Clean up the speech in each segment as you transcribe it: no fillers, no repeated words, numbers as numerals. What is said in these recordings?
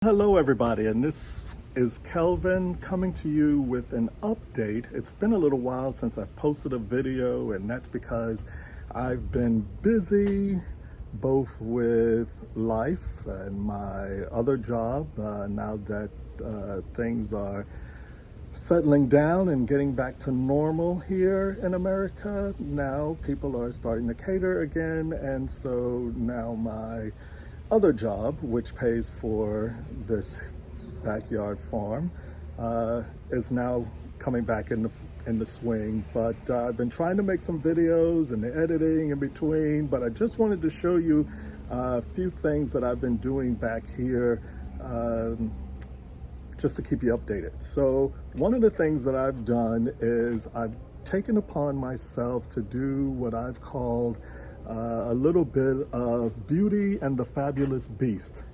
Hello everybody, and this is Kelvin coming to you with an update. It's been a little while since I've posted a video, and that's because I've been busy both with life and my other job. Now that things are settling down and getting back to normal here in America, now people are starting to cater again, and so now my other job, which pays for this backyard farm, is now coming back in the swing. But I've been trying to make some videos and the editing in between, but I just wanted to show you a few things that I've been doing back here, just to keep you updated. So one of the things that I've done is I've taken upon myself to do what I've called a little bit of Beauty and the Fabulous Beast.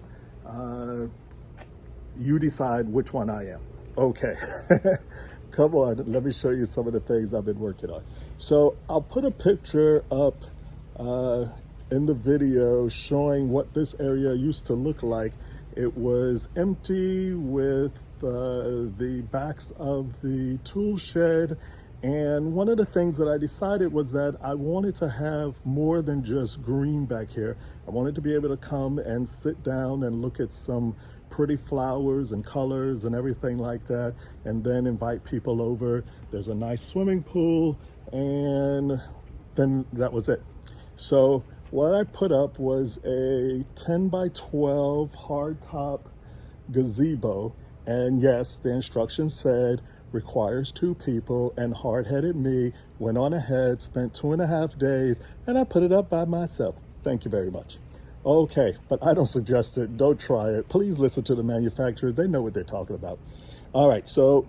You decide which one I am. Okay, come on, let me show you some of the things I've been working on. So I'll put a picture up in the video showing what this area used to look like. It was empty with the backs of the tool shed. And one of the things that I decided was that I wanted to have more than just green back here. I wanted to be able to come and sit down and look at some pretty flowers and colors and everything like that, and then invite people over. There's a nice swimming pool, and then that was it. So what I put up was a 10 by 12 hardtop gazebo. And yes, the instructions said requires 2 people, and hard-headed me went on ahead, spent 2.5 days, and I put it up by myself. Thank you very much. Okay, but I don't suggest it. Don't try it. Please listen to the manufacturer. They know what they're talking about. All right, so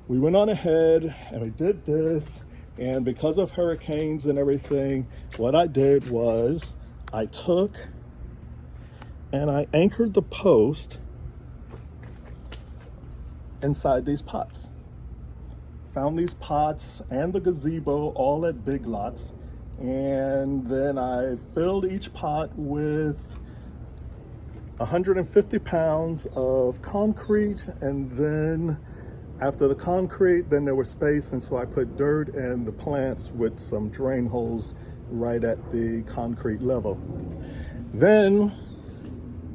we went on ahead and we did this, and because of hurricanes and everything, what I did was I took and I anchored the post inside these pots. Found these pots and the gazebo all at Big Lots, and then I filled each pot with 150 pounds of concrete, and then after the concrete, then there was space, and so I put dirt and the plants with some drain holes right at the concrete level. Then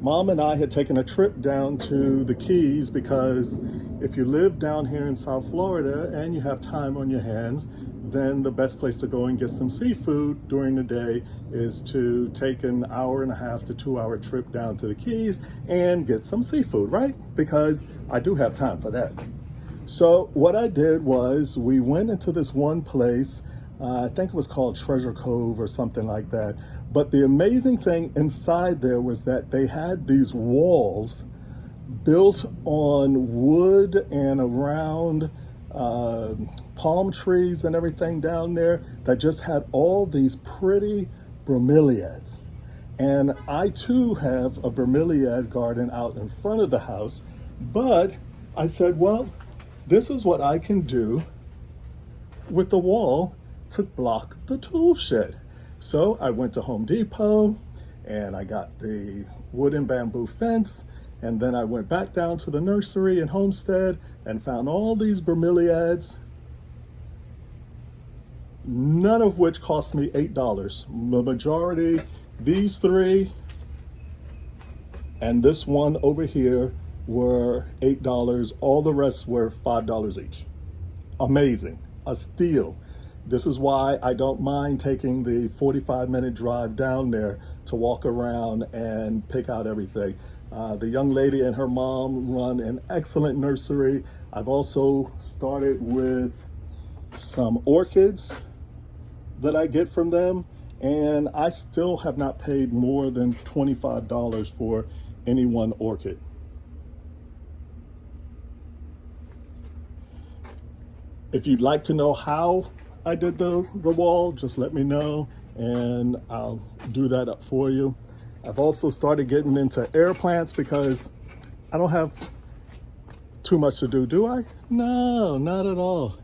Mom and I had taken a trip down to the Keys, because if you live down here in South Florida and you have time on your hands, then the best place to go and get some seafood during the day is to take an 1.5 to 2 hour trip down to the Keys and get some seafood, right? Because I do have time for that. So what I did was we went into this one place, I think it was called Treasure Cove or something like that. But the amazing thing inside there was that they had these walls built on wood and around palm trees and everything down there that just had all these pretty bromeliads. And I too have a bromeliad garden out in front of the house, but I said, well, this is what I can do with the wall to block the tool shed. So I went to Home Depot and I got the wood and bamboo fence, and then I went back down to the nursery in Homestead and found all these bromeliads, none of which cost me $8. The majority, these 3 and this one over here, were $8. All the rest were $5 each. Amazing, a steal. This is why I don't mind taking the 45-minute drive down there to walk around and pick out everything. The young lady and her mom run an excellent nursery. I've also started with some orchids that I get from them, and I still have not paid more than $25 for any one orchid. If you'd like to know how I did the wall, just let me know and I'll do that up for you. I've also started getting into air plants because I don't have too much to do I? No, not at all.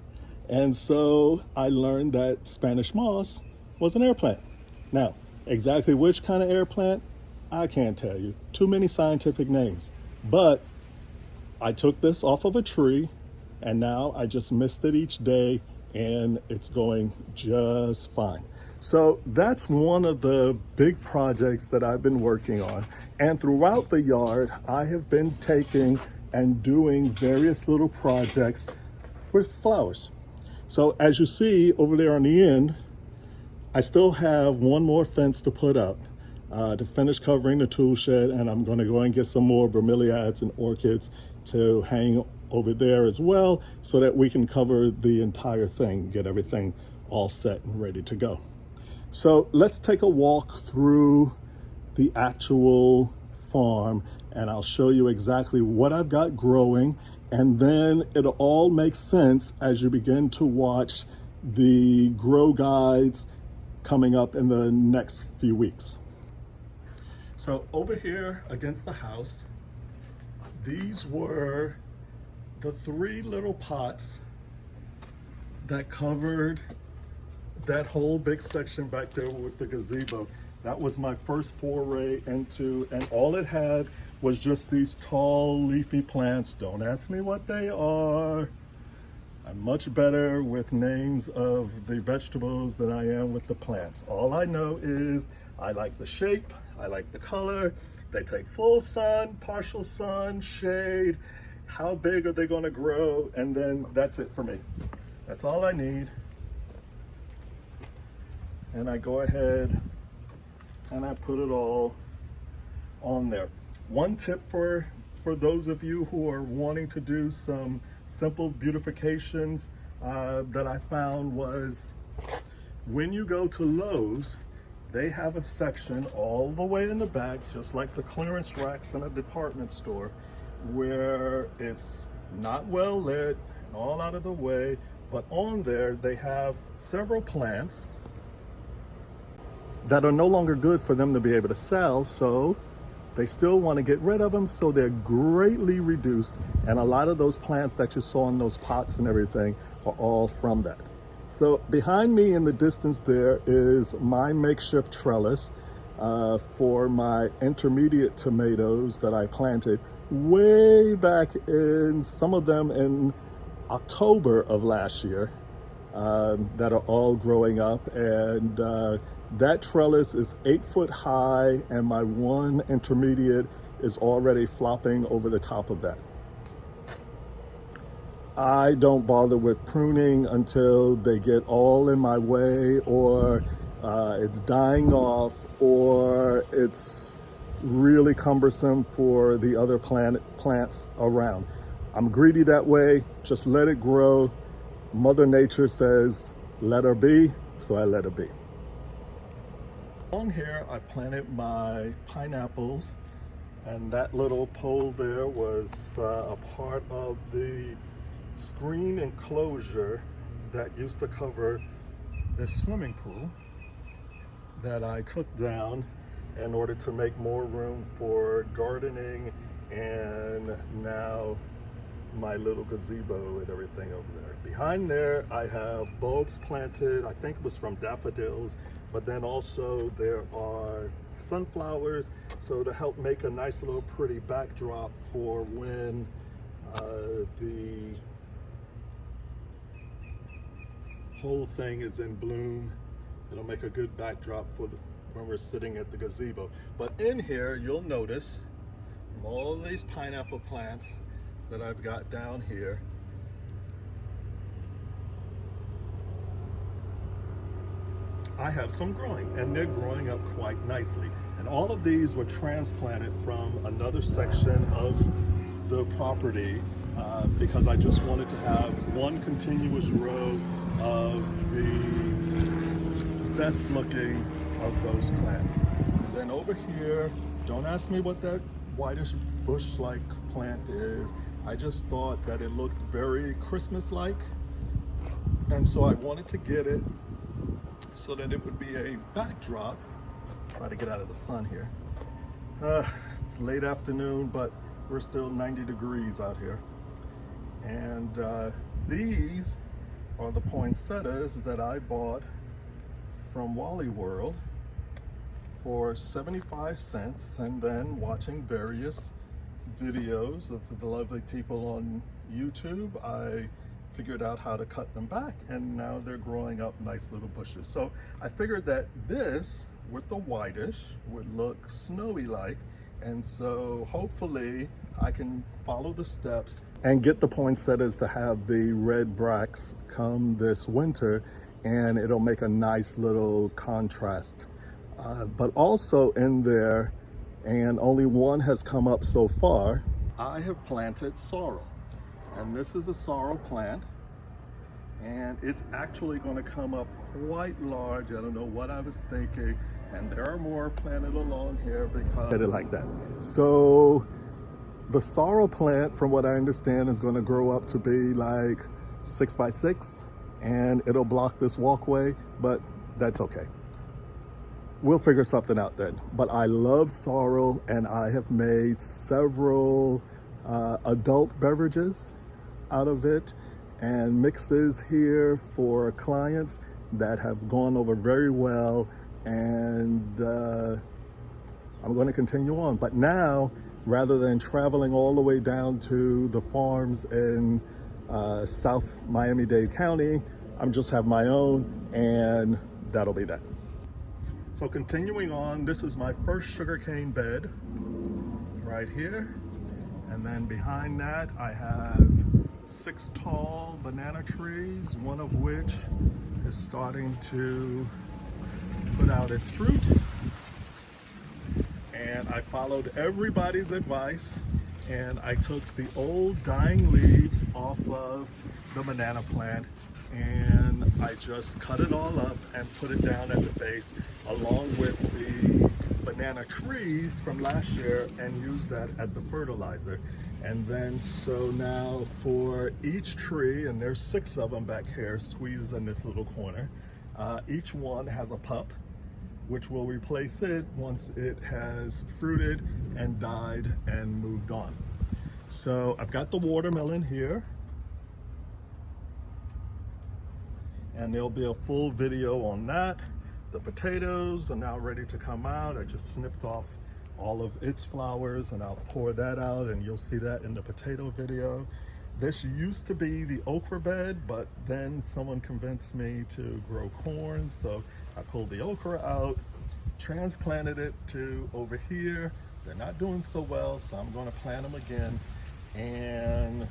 And so I learned that Spanish moss was an air plant. Now, exactly which kind of air plant, I can't tell you. Too many scientific names. But I took this off of a tree, and now I just mist it each day, and it's going just fine. So that's one of the big projects that I've been working on. And throughout the yard, I have been taking and doing various little projects with flowers. So as you see over there on the end, I still have one more fence to put up to finish covering the tool shed, and I'm going to go and get some more bromeliads and orchids to hang over there as well, so that we can cover the entire thing, get everything all set and ready to go. So let's take a walk through the actual farm, and I'll show you exactly what I've got growing, and then it'll all make sense as you begin to watch the grow guides coming up in the next few weeks. So over here against the house, these were the 3 little pots that covered that whole big section back there with the gazebo. That was my first foray into, and all it had was just these tall leafy plants. Don't ask me what they are. I'm much better with names of the vegetables than I am with the plants. All I know is I like the shape, I like the color. They take full sun, partial sun, shade. How big are they gonna grow? And then that's it for me. That's all I need. And I go ahead and I put it all on there. One tip for those of you who are wanting to do some simple beautifications that I found was, when you go to Lowe's, they have a section all the way in the back, just like the clearance racks in a department store, where it's not well lit and all out of the way, but on there they have several plants that are no longer good for them to be able to sell, so they still want to get rid of them, so they're greatly reduced. And a lot of those plants that you saw in those pots and everything are all from that. So behind me in the distance there is my makeshift trellis for my intermediate tomatoes that I planted way back in, some of them in October of last year, that are all growing up. And that trellis is 8 foot high, and my one intermediate is already flopping over the top of that. I don't bother with pruning until they get all in my way, or it's dying off, or it's really cumbersome for the other plants around. I'm greedy that way. Just let it grow. Mother Nature says, let her be, so I let her be. On here, I've planted my pineapples, and that little pole there was a part of the screen enclosure that used to cover the swimming pool that I took down in order to make more room for gardening, and now my little gazebo and everything over there. Behind there, I have bulbs planted. I think it was from daffodils, but then also there are sunflowers, so to help make a nice little pretty backdrop for when the whole thing is in bloom. It'll make a good backdrop for when we're sitting at the gazebo. But in here, you'll notice all these pineapple plants that I've got down here. I have some growing, and they're growing up quite nicely. And all of these were transplanted from another section of the property because I just wanted to have one continuous row of the best looking of those plants. And then over here, don't ask me what that whitish bush-like plant is. I just thought that it looked very Christmas-like, and so I wanted to get it so that it would be a backdrop. Try to get out of the sun here. It's late afternoon, but we're still 90 degrees out here. And these are the poinsettias that I bought from Wally World for 75 cents, and then watching various videos of the lovely people on YouTube, I figured out how to cut them back, and now they're growing up nice little bushes. So I figured that this, with the whitish, would look snowy-like, and so hopefully I can follow the steps and get the poinsettias to have the red bracts come this winter, and it'll make a nice little contrast. But also in there, and only one has come up so far, I have planted sorrel. And this is a sorrel plant, and it's actually going to come up quite large. I don't know what I was thinking, and there are more planted along here because I did it like that. So the sorrel plant, from what I understand, is going to grow up to be like 6 by 6, and it'll block this walkway, but that's okay. We'll figure something out then. But I love sorrel, and I have made several adult beverages out of it and mixes here for clients that have gone over very well, and I'm going to continue on. But now, rather than traveling all the way down to the farms in South Miami-Dade County, I'm just have my own, and that'll be that. So continuing on, this is my first sugarcane bed right here. And then behind that, I have 6 tall banana trees, one of which is starting to put out its fruit. And I followed everybody's advice, and I took the old dying leaves off of the banana plant, and I just cut it all up and put it down at the base along with the banana trees from last year, and used that as the fertilizer. And then so now for each tree, and there's 6 of them back here squeezed in this little corner, each one has a pup which will replace it once it has fruited and died and moved on. So I've got the watermelon here, and there'll be a full video on that. The potatoes are now ready to come out. I just snipped off all of its flowers, and I'll pour that out, and you'll see that in the potato video. This used to be the okra bed, but then someone convinced me to grow corn, so I pulled the okra out, transplanted it to over here. They're not doing so well, so I'm going to plant them again, and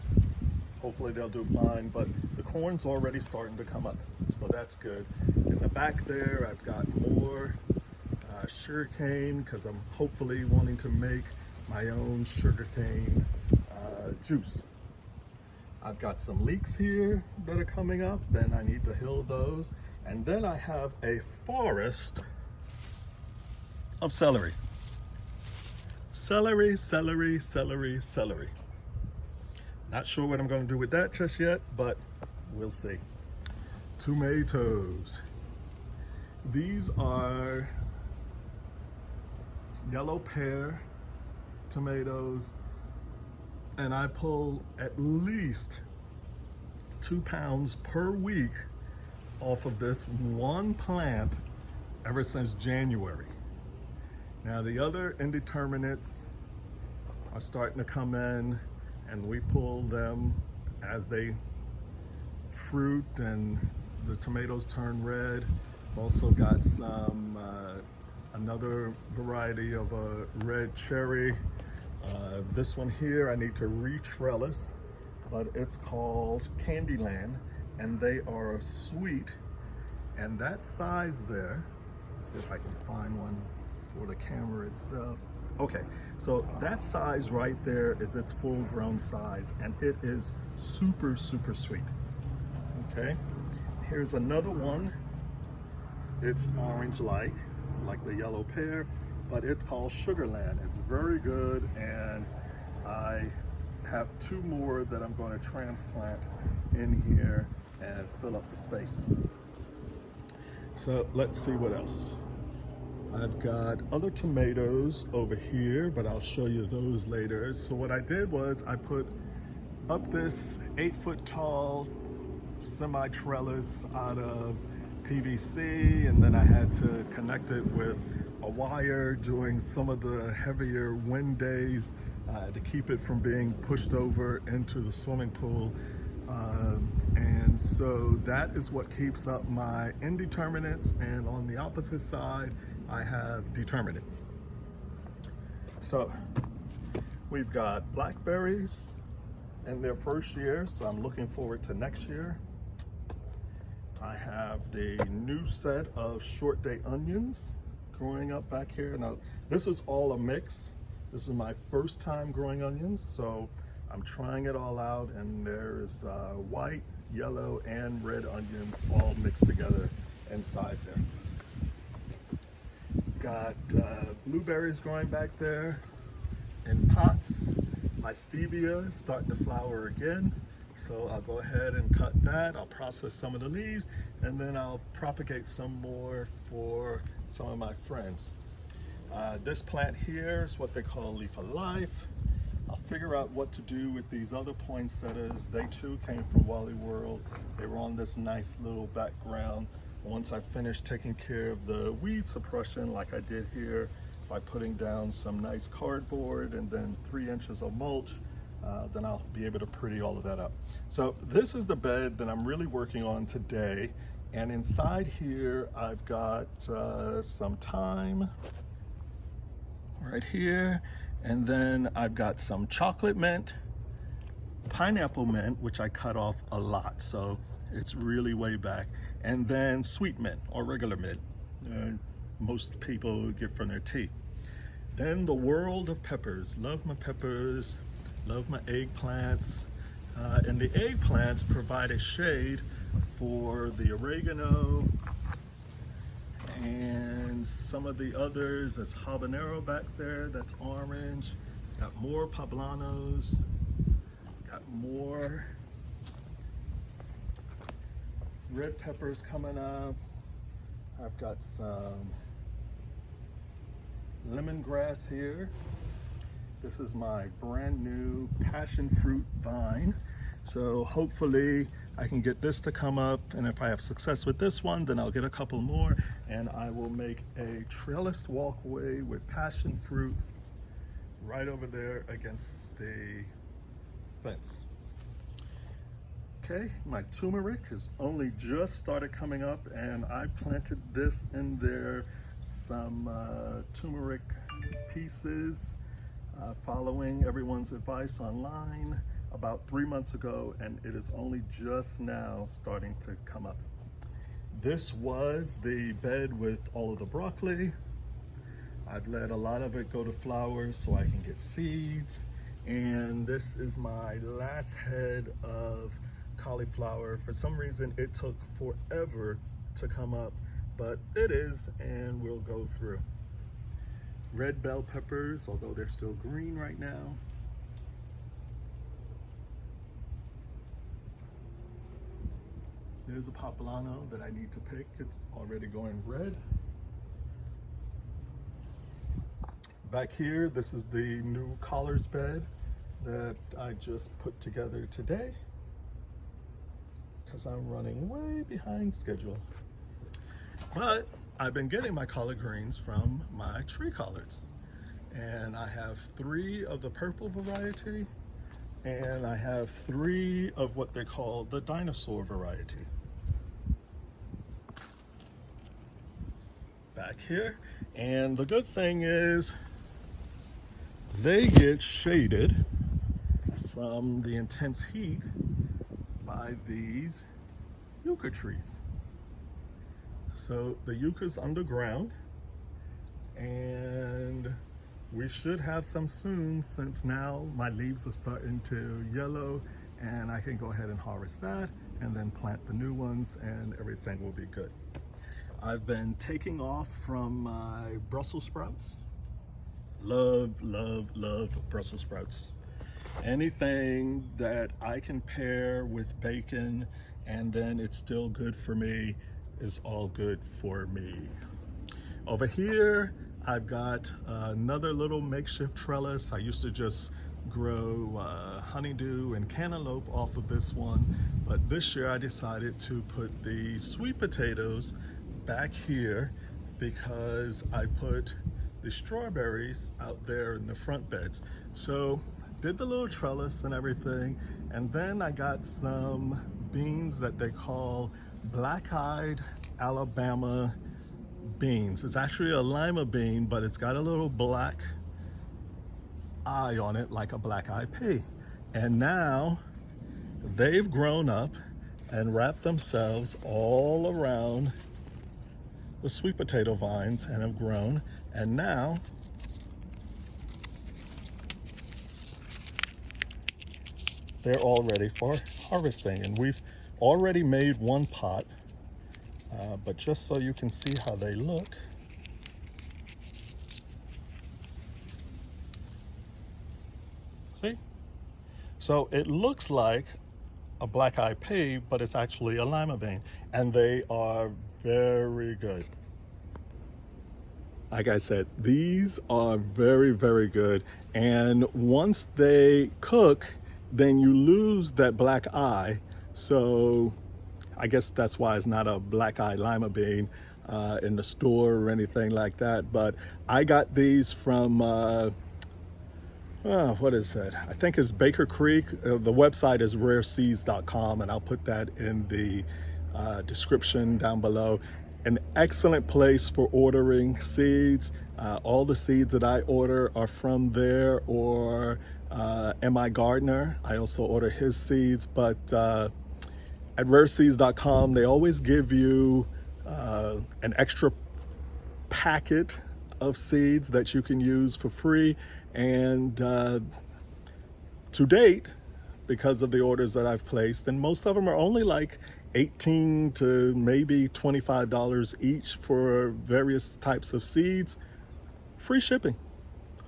hopefully they'll do fine. But the corn's already starting to come up, so that's good. In the back there, I've got more sugarcane, because I'm hopefully wanting to make my own sugarcane juice. I've got some leeks here that are coming up, and I need to hill those. And then I have a forest of celery. Celery, celery, celery, celery. Not sure what I'm going to do with that just yet, but we'll see. Tomatoes. These are yellow pear tomatoes, and I pull at least 2 pounds per week off of this one plant ever since January. Now the other indeterminates are starting to come in, and we pull them as they fruit and the tomatoes turn red. I've also got some another variety of a red cherry. This one here I need to re-trellis, but it's called Candyland, and they are sweet. And that size there, let's see if I can find one for the camera itself. Okay, so that size right there is its full grown size, and it is super, super sweet. Okay, here's another one. It's orange-like the yellow pear, but it's called Sugarland. It's very good, and I have 2 more that I'm going to transplant in here and fill up the space. So let's see what else. I've got other tomatoes over here, but I'll show you those later. So what I did was I put up this 8-foot tall semi-trellis out of PVC, and then I had to connect it with a wire during some of the heavier wind days to keep it from being pushed over into the swimming pool. And so that is what keeps up my indeterminates, and on the opposite side I have determinate. So we've got blackberries in their first year, so I'm looking forward to next year. I have the new set of short day onions growing up back here. Now this is all a mix. This is my first time growing onions, so I'm trying it all out, and there is white, yellow, and red onions all mixed together inside there. Got blueberries growing back there in pots. My stevia is starting to flower again, so I'll go ahead and cut that. I'll process some of the leaves, and then I'll propagate some more for some of my friends. This plant here is what they call leaf of life. I'll figure out what to do with these other poinsettias. They too came from Wally World. They were on this nice little background. Once I finish taking care of the weed suppression like I did here by putting down some nice cardboard and then 3 inches of mulch, then I'll be able to pretty all of that up. So this is the bed that I'm really working on today. And inside here, I've got some thyme right here. And then I've got some chocolate mint, pineapple mint, which I cut off a lot, so it's really way back. And then sweet mint or regular mint. Most people get from their tea. Then the world of peppers. Love my peppers, love my eggplants. And the eggplants provide a shade for the oregano and some of the others. There's habanero back there, that's orange. Got more poblanos, got more red peppers coming up. I've got some lemongrass here. This is my brand new passion fruit vine. So hopefully I can get this to come up, and if I have success with this one, then I'll get a couple more, and I will make a trellised walkway with passion fruit right over there against the fence. Okay, my turmeric has only just started coming up, and I planted this in there, some turmeric pieces, following everyone's advice online about 3 months ago, and it is only just now starting to come up. This was the bed with all of the broccoli. I've let a lot of it go to flowers so I can get seeds, and this is my last head of cauliflower. For some reason it took forever to come up, but it is, and we'll go through. Red bell peppers, although they're still green right now. There's a poblano that I need to pick. It's already going red. Back here, this is the new Collards bed that I just put together today because I'm running way behind schedule. But I've been getting my collard greens from my tree collards. And I have 3 of the purple variety, and I have 3 of what they call the dinosaur variety. Back here, and the good thing is they get shaded from the intense heat by these yucca trees. So the yucca's underground, and we should have some soon, since now my leaves are starting to yellow, and I can go ahead and harvest that and then plant the new ones, and everything will be good. I've been taking off from my Brussels sprouts. Love, love, love Brussels sprouts. Anything that I can pair with bacon and then it's still good for me is all good for me. Over here, I've got another little makeshift trellis. I used to just grow honeydew and cantaloupe off of this one, but this year I decided to put the sweet potatoes back here because I put the strawberries out there in the front beds. So did the little trellis and everything, and then I got some beans that they call black-eyed Alabama beans. It's actually a lima bean, but it's got a little black eye on it like a black-eyed pea. And now they've grown up and wrapped themselves all around the sweet potato vines and have grown, and now they're all ready for harvesting. And we've already made one pot, but just so you can see how they look, see? So it looks like a black-eyed pea, but it's actually a lima bean, and they are very good. Like I said, these are very, very good, and once they cook, then you lose that black eye. So I guess that's why it's not a black-eyed lima bean in the store or anything like that. But I got these from what is it? I think it's Baker Creek. The website is rareseeds.com, and I'll put that in the description down below. An excellent place for ordering seeds. All the seeds that I order are from there, or M.I. Gardner. I also order his seeds, but at rareseeds.com, they always give you an extra packet of seeds that you can use for free. And to date, because of the orders that I've placed, and most of them are only like $18 to maybe $25 each for various types of seeds. Free shipping.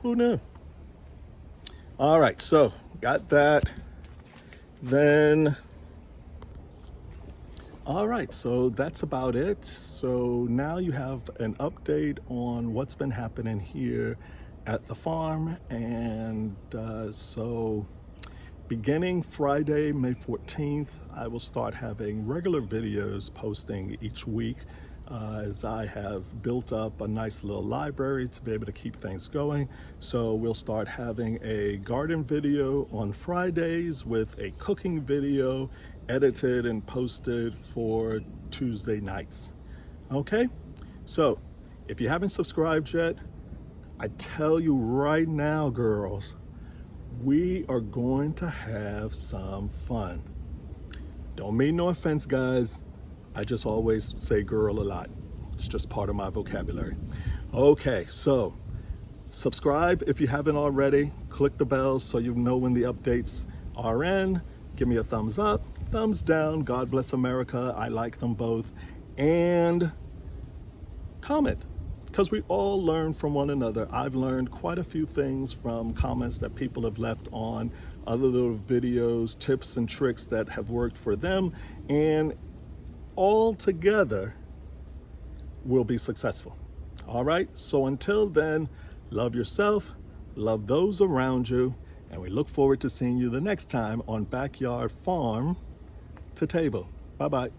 Who knew? All right, so got that. Then, all right, so that's about it. So now you have an update on what's been happening here at the farm. And so beginning Friday, May 14th, I will start having regular videos posting each week as I have built up a nice little library to be able to keep things going. So we'll start having a garden video on Fridays with a cooking video edited and posted for Tuesday nights. Okay, so if you haven't subscribed yet, I tell you right now, girls, we are going to have some fun. Don't mean no offense, guys. I just always say girl a lot. It's just part of my vocabulary. Okay, so subscribe if you haven't already. Click the bells so you know when the updates are in. Give me a thumbs up, thumbs down. God bless America. I like them both. And comment, because we all learn from one another. I've learned quite a few things from comments that people have left on other little videos, tips and tricks that have worked for them, and all together we'll be successful. All right, so until then, love yourself, love those around you, and we look forward to seeing you the next time on Backyard Farm to Table. Bye-bye.